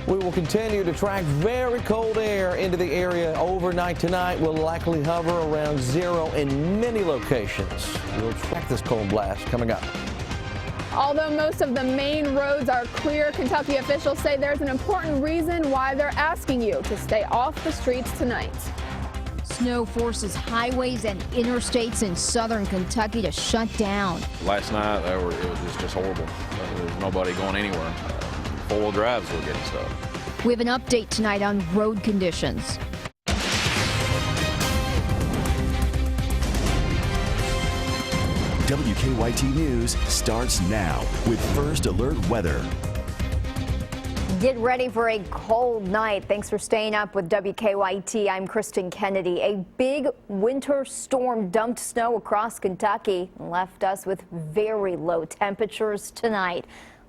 We will continue to track very cold air into the area overnight tonight. Will likely hover around 0 in many locations. We'll track this cold blast coming up. Although most of the main roads are clear, Kentucky officials say there's an important reason why they're asking you to stay off the streets tonight. Snow forces highways and interstates in southern Kentucky to shut down. Last night, it was just horrible. There was nobody going anywhere. Four-wheel drives were getting stuck. We have an update tonight on road conditions. WKYT News starts now with First Alert Weather. Get ready for a cold night. Thanks for staying up with WKYT. I'm Kristen Kennedy. A big winter storm dumped snow across Kentucky and left us with very low temperatures tonight.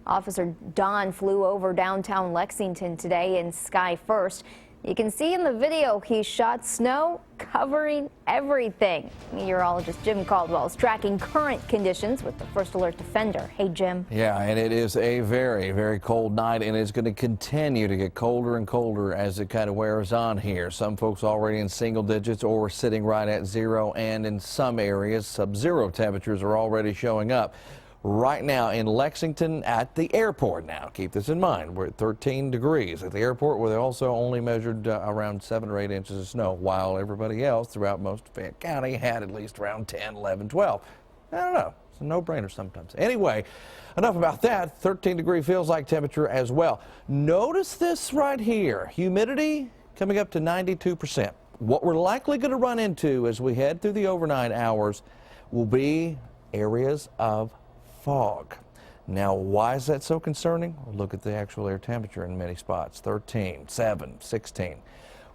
Officer Don flew over downtown Lexington today in Sky First. You can see in the video he shot snow covering everything. Meteorologist Jim Caldwell is tracking current conditions with the First Alert Defender. Hey, Jim. Yeah, and it is a very, very cold night, and it's going to continue to get colder and colder as it kind of wears on here. Some folks already in single digits or sitting right at 0, and in some areas, sub-zero temperatures are already showing up. Right now in Lexington at the airport now. Keep this in mind. We're at 13 degrees at the airport, where they also only measured around 7 or 8 inches of snow, while everybody else throughout most of Fayette County had at least around 10, 11, 12. I don't know. It's a no-brainer sometimes. Anyway, enough about that. 13-degree feels like temperature as well. Notice this right here. Humidity coming up to 92%. What we're likely going to run into as we head through the overnight hours will be areas of fog. Now, why is that so concerning? Well, look at the actual air temperature in many spots. 13, 7, 16.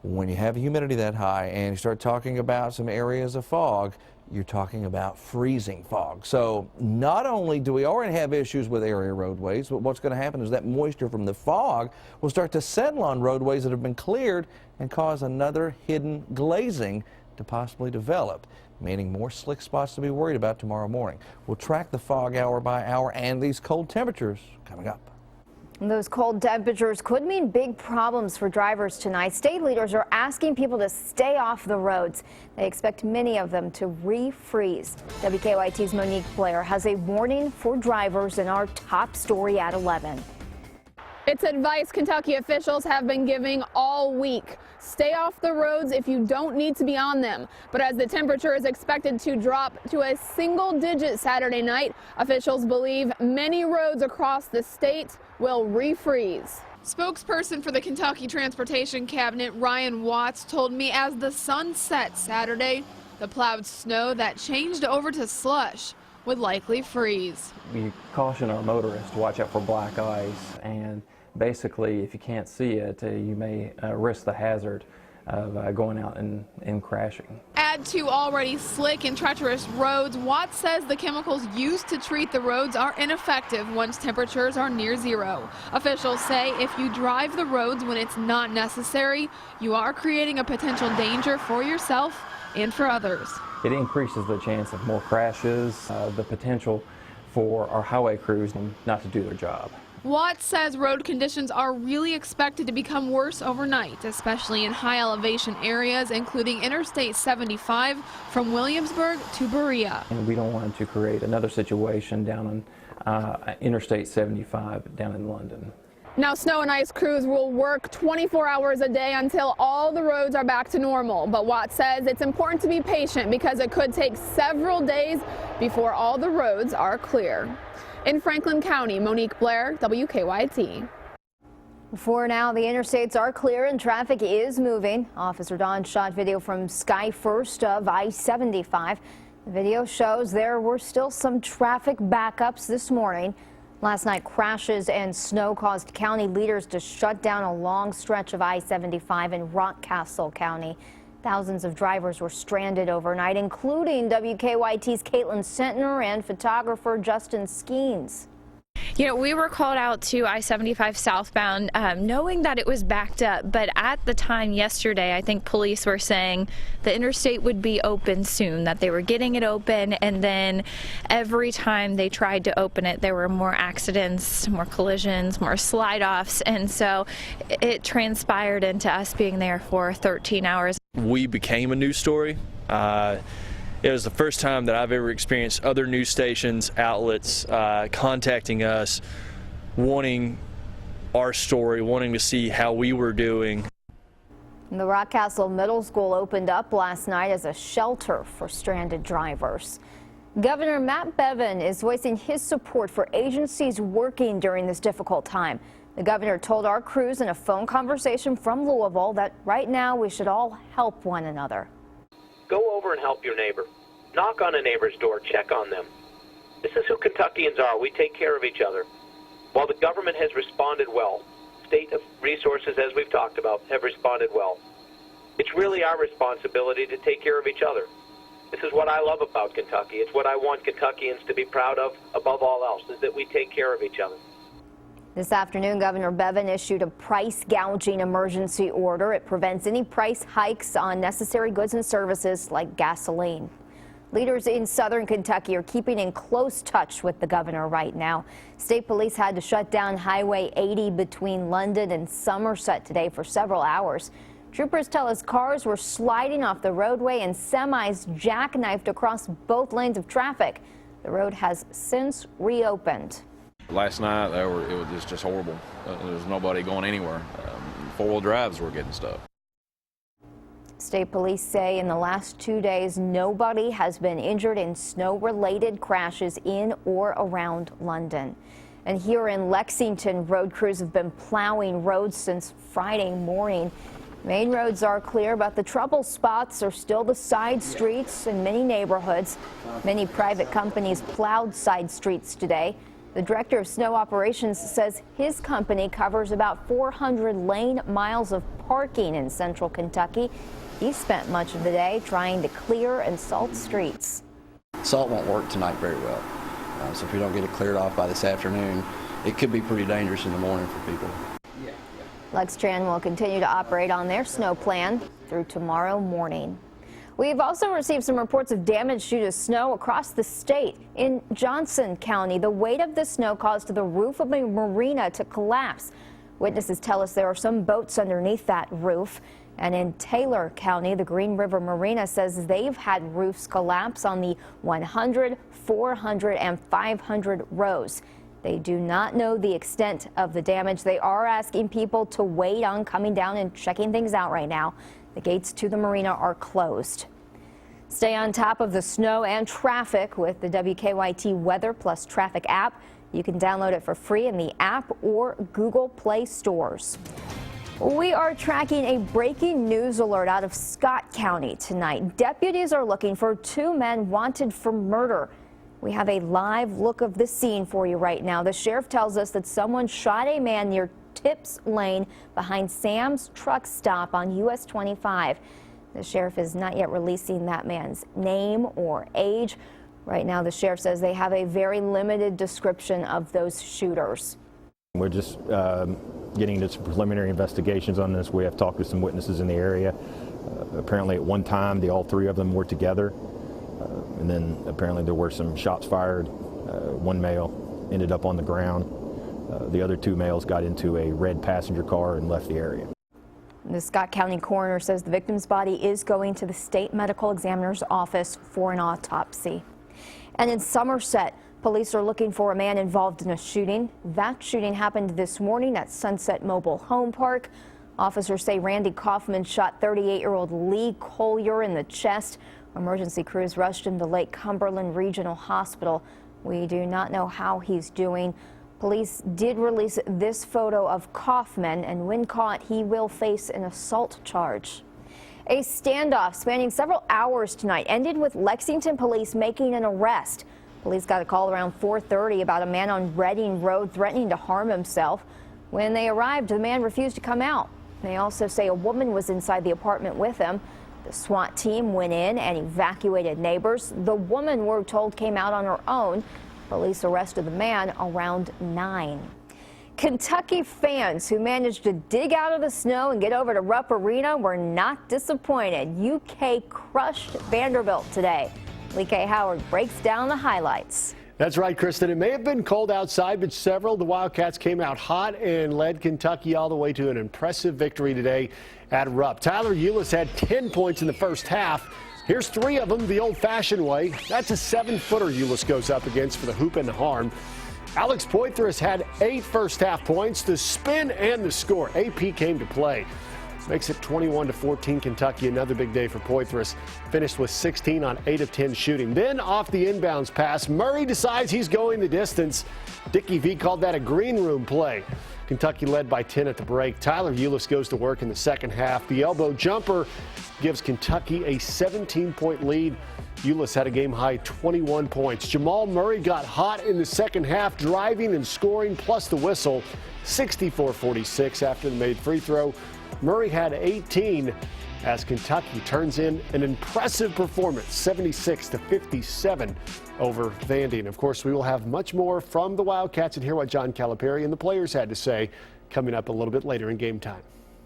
When you have humidity that high and you start talking about some areas of fog, you're talking about freezing fog. So not only do we already have issues with area roadways, but what's going to happen is that moisture from the fog will start to settle on roadways that have been cleared and cause another hidden glazing to possibly develop, meaning more slick spots to be worried about tomorrow morning. We'll track the fog hour by hour and these cold temperatures coming up. And those cold temperatures could mean big problems for drivers tonight. State leaders are asking people to stay off the roads. They expect many of them to refreeze. WKYT's Monique Blair has a warning for drivers in our top story at 11. It's advice Kentucky officials have been giving all week. Stay off the roads if you don't need to be on them. But as the temperature is expected to drop to a single-digit Saturday night, officials believe many roads across the state will refreeze. Spokesperson for the Kentucky Transportation Cabinet, Ryan Watts, told me as the sun set Saturday, the plowed snow that changed over to slush would likely freeze. We caution our motorists to watch out for black ice, and basically if you can't see it, you may risk the hazard of going out and crashing. Add to already slick and treacherous roads, Watts says the chemicals used to treat the roads are ineffective once temperatures are near 0. Officials say if you drive the roads when it's not necessary, you are creating a potential danger for yourself and for others. It increases the chance of more crashes, the potential for our highway crews not to do their job. Watts says road conditions are really expected to become worse overnight, especially in high elevation areas, including Interstate 75 from Williamsburg to Berea. And we don't want to create another situation down on Interstate 75 down in London. Now, snow and ice crews will work 24 hours a day until all the roads are back to normal. But Watts says it's important to be patient because it could take several days before all the roads are clear. In Franklin County, Monique Blair, WKYT. For now, the interstates are clear and traffic is moving. Officer Don shot video from Sky First of I-75. The video shows there were still some traffic backups this morning. Last night, crashes and snow caused county leaders to shut down a long stretch of I-75 in Rockcastle County. Thousands of drivers were stranded overnight, including WKYT's Caitlin Sentner and photographer Justin Skeens. You know, we were called out to I-75 southbound knowing that it was backed up, but at the time yesterday, I think police were saying the interstate would be open soon, that they were getting it open, and then every time they tried to open it, there were more accidents, more collisions, more slide-offs, and so it transpired into us being there for 13 hours. We became a news story. It was the first time that I've ever experienced other news stations, outlets contacting us, wanting our story, wanting to see how we were doing. The Rockcastle Middle School opened up last night as a shelter for stranded drivers. Governor Matt Bevin is voicing his support for agencies working during this difficult time. The governor told our crews in a phone conversation from Louisville that right now we should all help one another. Go over and help your neighbor. Knock on a neighbor's door, check on them. This is who Kentuckians are. We take care of each other. While the government has responded well, state resources, as we've talked about, have responded well. It's really our responsibility to take care of each other. This is what I love about Kentucky. It's what I want Kentuckians to be proud of above all else, is that we take care of each other. This afternoon, Governor Bevin issued a price gouging emergency order. It prevents any price hikes on necessary goods and services like gasoline. Leaders in southern Kentucky are keeping in close touch with the governor right now. State police had to shut down Highway 80 between London and Somerset today for several hours. Troopers tell us cars were sliding off the roadway and semis jackknifed across both lanes of traffic. The road has since reopened. Last night, it was just horrible. There was nobody going anywhere. Four-wheel drives were getting stuck. State police say in the last 2 days, nobody has been injured in snow-related crashes in or around London. And here in Lexington, road crews have been plowing roads since Friday morning. Main roads are clear, but the trouble spots are still the side streets in many neighborhoods. Many private companies plowed side streets today. The director of snow operations says his company covers about 400 lane miles of parking in central Kentucky. He spent much of the day trying to clear and salt streets. Salt won't work tonight very well, so if we don't get it cleared off by this afternoon, it could be pretty dangerous in the morning for people. Lextran will continue to operate on their snow plan through tomorrow morning. We've also received some reports of damage due to snow across the state. In Johnson County, the weight of the snow caused the roof of a marina to collapse. Witnesses tell us there are some boats underneath that roof. And in Taylor County, the Green River Marina says they've had roofs collapse on the 100, 400, and 500 rows. They do not know the extent of the damage. They are asking people to wait on coming down and checking things out right now. The gates to the marina are closed. Stay on top of the snow and traffic with the WKYT Weather Plus Traffic app. You can download it for free in the app or Google Play stores. We are tracking a breaking news alert out of Scott County tonight. Deputies are looking for 2 men wanted for murder. We have a live look of the scene for you right now. The sheriff tells us that someone shot a man near Tips Lane behind Sam's truck stop on US 25. The sheriff is not yet releasing that man's name or age. Right now, the sheriff says they have a very limited description of those shooters. We're just getting into some preliminary investigations on this. We have talked with some witnesses in the area. Apparently at one time, all 3 of them were together. And then apparently there were some shots fired. One male ended up on the ground. The other 2 males got into a red passenger car and left the area. The Scott County coroner says the victim's body is going to the state medical examiner's office for an autopsy. And in Somerset, police are looking for a man involved in a shooting. That shooting happened this morning at Sunset Mobile Home Park. Officers say Randy Kaufman shot 38-year-old Lee Collier in the chest. Emergency crews rushed him to Lake Cumberland Regional Hospital. We do not know how he's doing. Police did release this photo of Kaufman, and when caught, he will face an assault charge. A standoff spanning several hours tonight ended with Lexington police making an arrest. Police got a call around 4:30 about a man on Reading Road threatening to harm himself. When they arrived, the man refused to come out. They also say a woman was inside the apartment with him. The SWAT team went in and evacuated neighbors. The woman, we're told, came out on her own. Police arrested the man around 9. Kentucky fans who managed to dig out of the snow and get over to Rupp Arena were not disappointed. UK crushed Vanderbilt today. Lee K. Howard breaks down the highlights. That's right, Kristen. It may have been cold outside, but several of the Wildcats came out hot and led Kentucky all the way to an impressive victory today at Rupp. Tyler Eulis had 10 points in the first half. Here's 3 of them the old-fashioned way. That's a 7-footer Eulis goes up against for the hoop and the harm. Alex Poitras had 8 first-half points. The spin and the score. AP came to play. Makes it 21-14 Kentucky. Another big day for Poitras. Finished with 16 on 8 of 10 shooting. Then off the inbounds pass, Murray decides he's going the distance. Dickie V called that a green room play. Kentucky led by 10 at the break. Tyler Eulis goes to work in the second half. The elbow jumper gives Kentucky a 17-point lead. Eulis had a game-high 21 points. Jamal Murray got hot in the second half, driving and scoring, plus the whistle, 64-46 after the made free throw. Murray had 18 as Kentucky turns in an impressive performance, 76-57 over Vandy. And of course, we will have much more from the Wildcats and hear what John Calipari and the players had to say coming up a little bit later in game time.